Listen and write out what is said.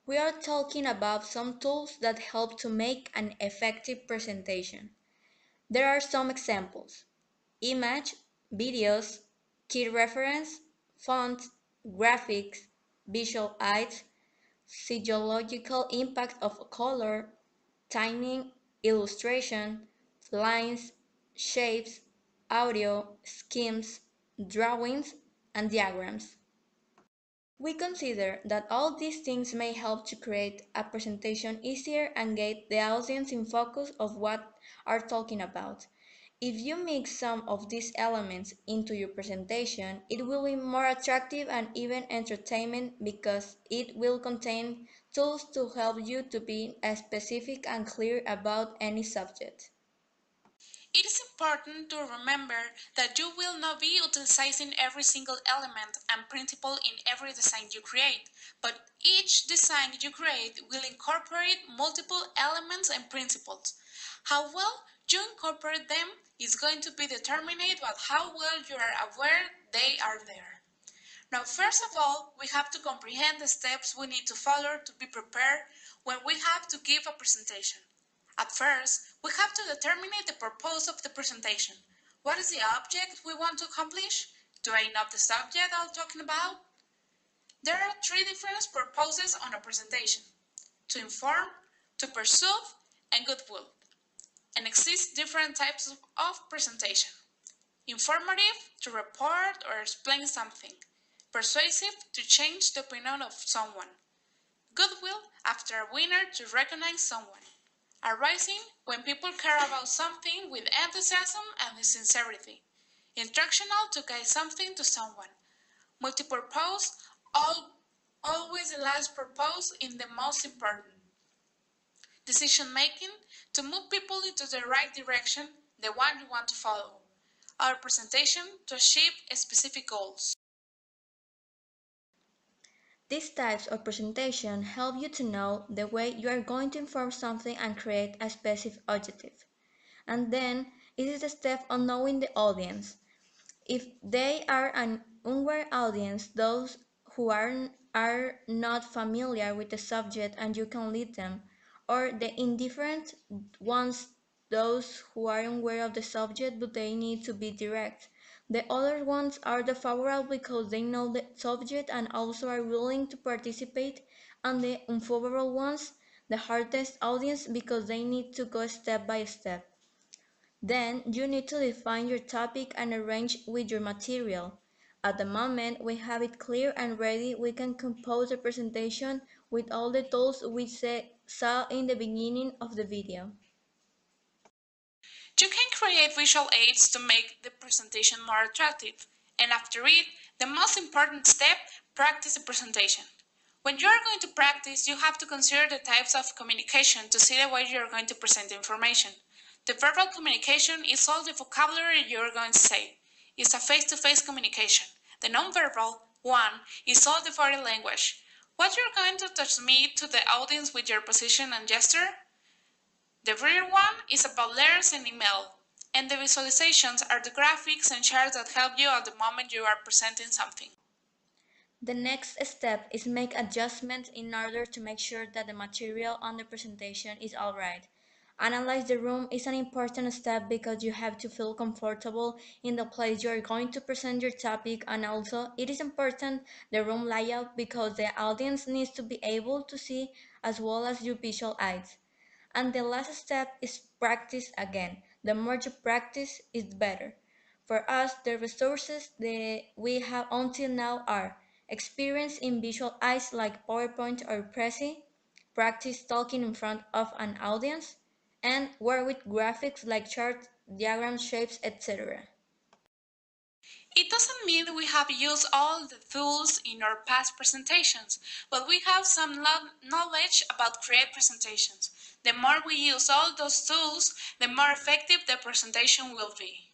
We are talking about some tools that help to make an effective presentation. There are some examples: image, videos, key reference, fonts, graphics, visual aids, psychological impact of color, timing, illustration, lines, shapes, audio, schemes, drawings, and diagrams. We consider that all these things may help to create a presentation easier and get the audience in focus of what are talking about. If you mix some of these elements into your presentation, it will be more attractive and even entertainment because it will contain tools to help you to be specific and clear about any subject. It is important to remember that you will not be utilizing every single element and principle in every design you create, but each design you create will incorporate multiple elements and principles. How well you incorporate them is going to be determined by how well you are aware they are there. Now, first of all, we have to comprehend the steps we need to follow to be prepared when we have to give a presentation. At first, we have to determine the purpose of the presentation. What is the object we want to accomplish? Do I know the subject I'm talking about? There are three different purposes on a presentation: to inform, to persuade, and goodwill. And exist different types of presentation: informative, to report or explain something; persuasive, to change the opinion of someone; goodwill, after a winner, to recognize someone; arising, when people care about something with enthusiasm and sincerity; instructional, to guide something to someone; multipurpose, always the last purpose in the most important; decision making, to move people into the right direction, the one you want to follow; our presentation, to achieve specific goals. These types of presentation help you to know the way you are going to inform something and create a specific objective. And then it is the step on knowing the audience. If they are an unaware audience, those who are not familiar with the subject and you can lead them, or the indifferent ones, those who are aware of the subject but they need to be direct. The other ones are the favorable because they know the subject and also are willing to participate, and the unfavorable ones, the hardest audience because they need to go step by step. Then you need to define your topic and arrange with your material. At the moment we have it clear and ready, we can compose a presentation with all the tools we saw in the beginning of the video. You can create visual aids to make the presentation more attractive. And after it, the most important step, practice the presentation. When you are going to practice, you have to consider the types of communication to see the way you are going to present the information. The verbal communication is all the vocabulary you are going to say. It's a face-to-face communication. The non-verbal one is all the body language. What you're going to transmit to the audience with your position and gesture. The rear one is about letters and email, and the visualizations are the graphics and charts that help you at the moment you are presenting something. The next step is make adjustments in order to make sure that the material on the presentation is alright. Analyze the room is an important step because you have to feel comfortable in the place you are going to present your topic, and also it is important the room layout because the audience needs to be able to see as well as your visual aids. And the last step is practice again. The more you practice, is better. For us, the resources that we have until now are experience in visual aids like PowerPoint or Prezi, practice talking in front of an audience, and work with graphics like charts, diagrams, shapes, etc. It doesn't mean we have used all the tools in our past presentations, but we have some knowledge about create presentations. The more we use all those tools, the more effective the presentation will be.